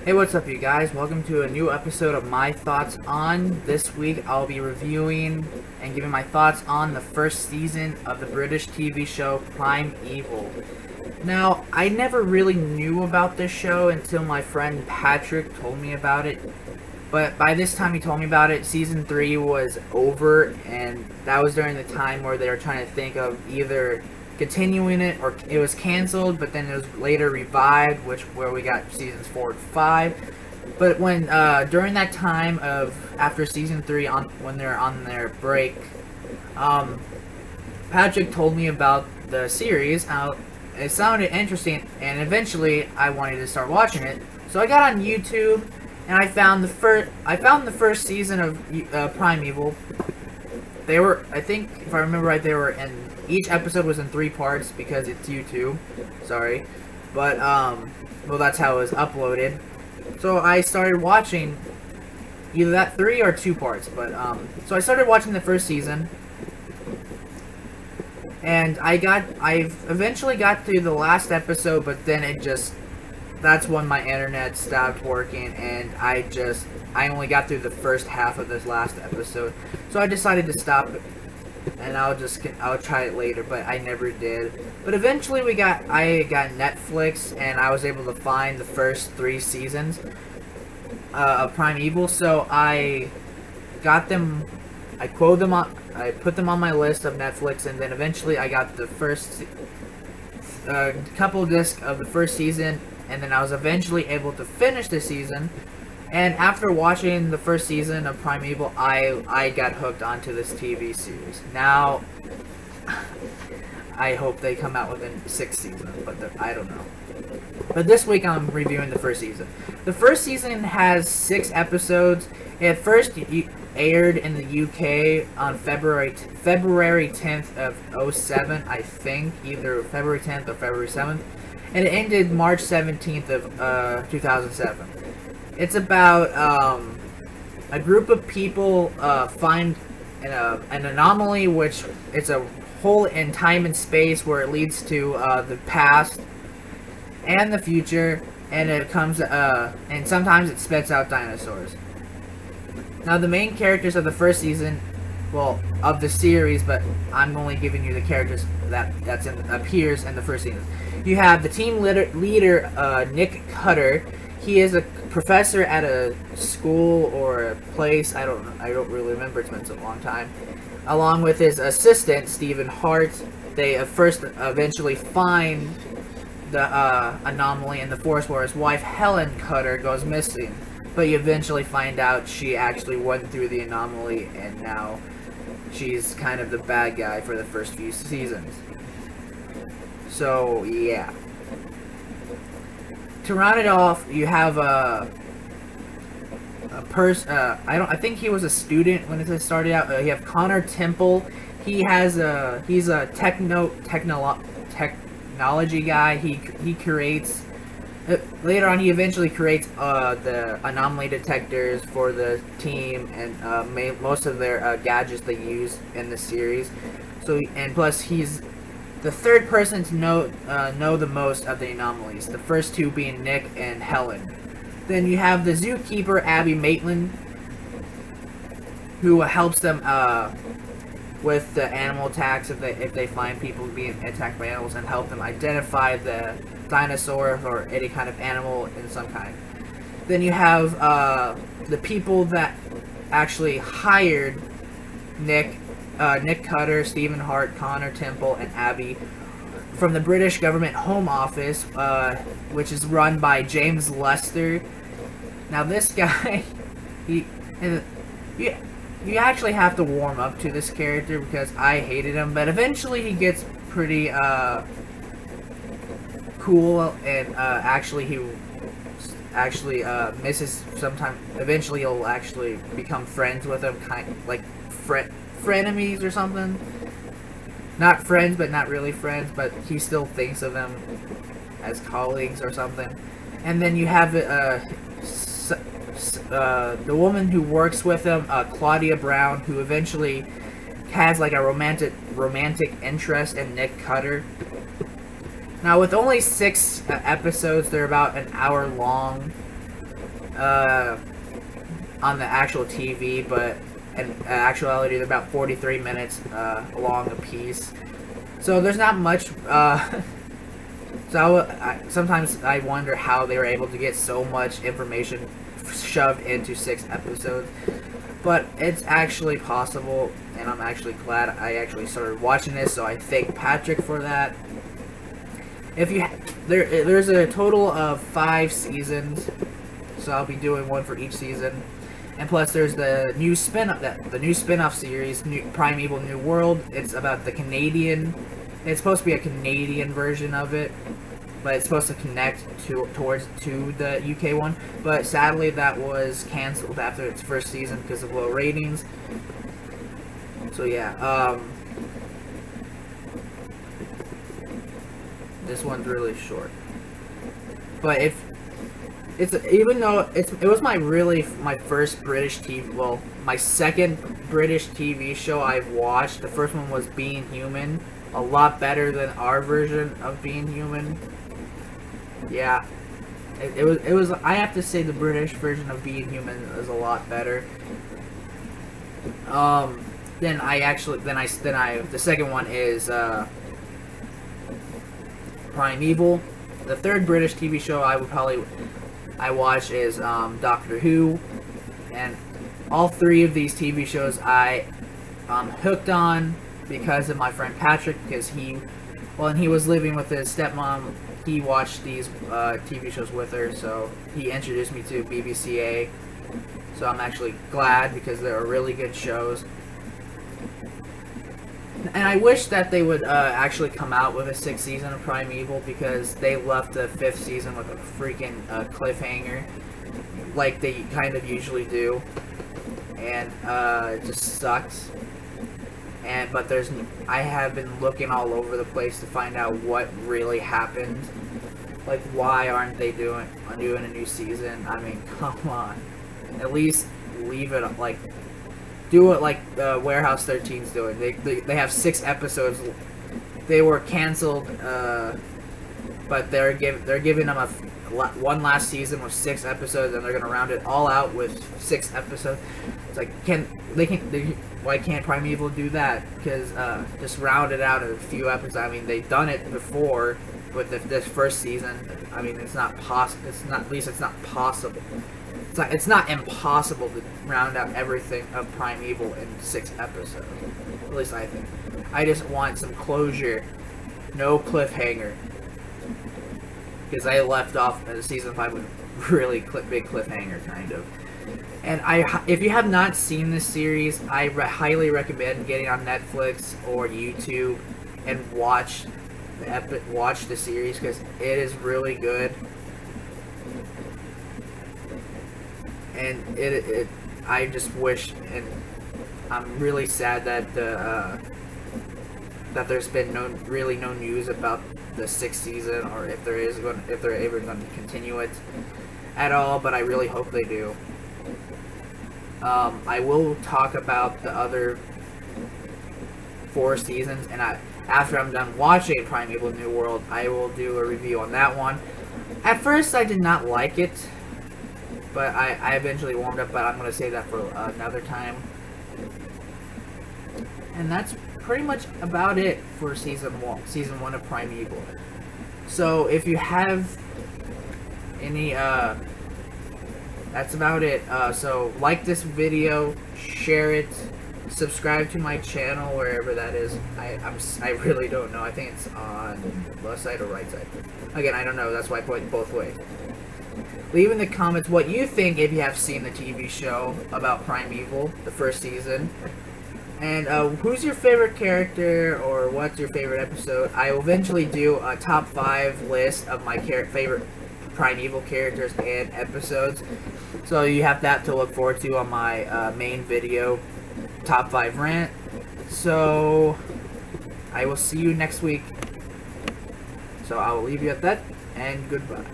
Hey, what's up, you guys? Welcome to a new episode of My Thoughts On. This week, I'll be reviewing and giving my thoughts on the first season of the British TV show Primeval. Now, I never really knew about this show until my friend Patrick told me about it. But by this time he told me about it, season 3 was over, and that was during the time where they were trying to think of either continuing it or it was canceled, but then it was later revived, where we got seasons 4 and 5. But when during that time of after season 3, when they're on their break, Patrick told me about the series. It sounded interesting, and eventually I wanted to start watching it. So I got on YouTube, and I found the first season of Primeval. They were, I think, if I remember right, they were in each episode was in 3 parts because it's YouTube. Sorry, but well, that's how it was uploaded. So I started watching either that 3 or 2 parts. But so I started watching the first season, and I eventually got through the last episode, but then that's when my internet stopped working, and I only got through the first half of this last episode. So I decided to stop it, and I'll try it later, but I never did. But eventually I got Netflix, and I was able to find the first 3 seasons of Primeval. So I got them, I put them on my list of Netflix, and then eventually I got the first couple discs of the first season, and then I was eventually able to finish the season. And after watching the first season of Primeval, I got hooked onto this TV series. Now, I hope they come out with a 6th season, but I don't know. But this week I'm reviewing the first season. The first season has 6 episodes. It first aired in the UK on February 10th of 07, I think, either February 10th or February 7th, and it ended March 17th of 2007. It's about a group of people find an anomaly, which it's a hole in time and space where it leads to the past and the future, and it comes and sometimes it spits out dinosaurs. Now, the main characters of the first season, well, of the series, but I'm only giving you the characters that appears in the first season. You have the team leader Nick Cutter. He is a professor at a school or a place. I don't really remember. It's been so long time. Along with his assistant Stephen Hart, they eventually find the anomaly in the forest where his wife Helen Cutter goes missing. But you eventually find out she actually went through the anomaly, and now she's kind of the bad guy for the first few seasons. So yeah. To round it off, you have a person. I think he was a student when it started out. You have Connor Temple. He's a technology guy. He creates. Later on, he eventually creates the anomaly detectors for the team, and most of their gadgets they use in the series. So, and plus, he's the third person to know the most of the anomalies. The first 2 being Nick and Helen. Then you have the zookeeper Abby Maitland, who helps them with the animal attacks if they find people being attacked by animals, and help them identify the dinosaur or any kind of animal in some kind. Then you have the people that actually hired Nick Cutter, Stephen Hart, Connor Temple, and Abby from the British government Home Office, which is run by James Lester. Now this guy, you actually have to warm up to this character because I hated him, but eventually he gets pretty cool, and he misses sometimes. Eventually he'll actually become friends with him, kind of like frenemies or something. Not friends, but not really friends, but he still thinks of them as colleagues or something. And then you have the woman who works with him, Claudia Brown, who eventually has like a romantic interest in Nick Cutter. Now, with only 6 episodes, they're about an hour long. on the actual TV, but in actuality they're about 43 minutes long a piece. So there's not much. Sometimes I wonder how they were able to get so much information shoved into 6 episodes. But it's actually possible, and I'm actually glad I actually started watching this. So I thank Patrick for that. There's a total of 5 seasons, so I'll be doing one for each season. And plus, there's the new spin-off series, Primeval New World. It's about the Canadian. It's supposed to be a Canadian version of it, but it's supposed to connect towards the UK one. But sadly, that was canceled after its first season because of low ratings. So yeah, this one's really short. But even though it was my first British TV, well, my second British TV show I've watched. The first one was Being Human, a lot better than our version of Being Human. Yeah, it was. I have to say the British version of Being Human is a lot better. The second one is Primeval. The third British TV show I watch is Doctor Who, and all 3 of these TV shows I hooked on because of my friend Patrick, because when he was living with his stepmom, he watched these TV shows with her, so he introduced me to BBCA. So I'm actually glad, because they're really good shows. And I wish that they would actually come out with a 6th season of Primeval, because they left the 5th season with a freaking cliffhanger, like they kind of usually do, and it just sucks. But I have been looking all over the place to find out what really happened. Like, why aren't they doing a new season? I mean, come on. At least leave it like, do it like Warehouse 13's doing. They have 6 episodes. They were canceled, but they're giving them one last season with 6 episodes, and they're gonna round it all out with 6 episodes. It's like, why can't Primeval do that? Because just round it out in a few episodes. I mean, they've done it before with this first season. I mean, it's not possible. It's not possible. It's not impossible to round out everything of Primeval in 6 episodes. At least I think. I just want some closure, no cliffhanger. Because I left off season 5 with really big cliffhanger, kind of. And if you have not seen this series, I highly recommend getting on Netflix or YouTube and watch the series, because it is really good. And I just wish, and I'm really sad that that there's been no news about the 6th season, or if they're ever going to continue it at all. But I really hope they do. I will talk about the other 4 seasons, and after I'm done watching Primeval New World, I will do a review on that one. At first, I did not like it, but I eventually warmed up. But I'm going to save that for another time. And that's pretty much about it for season 1 of Primeval. So if you have any, that's about it. So like this video, share it, subscribe to my channel wherever that is. I really don't know. I think it's on the left side or right side. Again, I don't know. That's why I point both ways. Leave in the comments what you think if you have seen the TV show about Primeval, the first season. And who's your favorite character, or what's your favorite episode? I will eventually do a top 5 list of my favorite Primeval characters and episodes. So you have that to look forward to on my main video, top 5 rant. So I will see you next week. So I will leave you at that, and goodbye.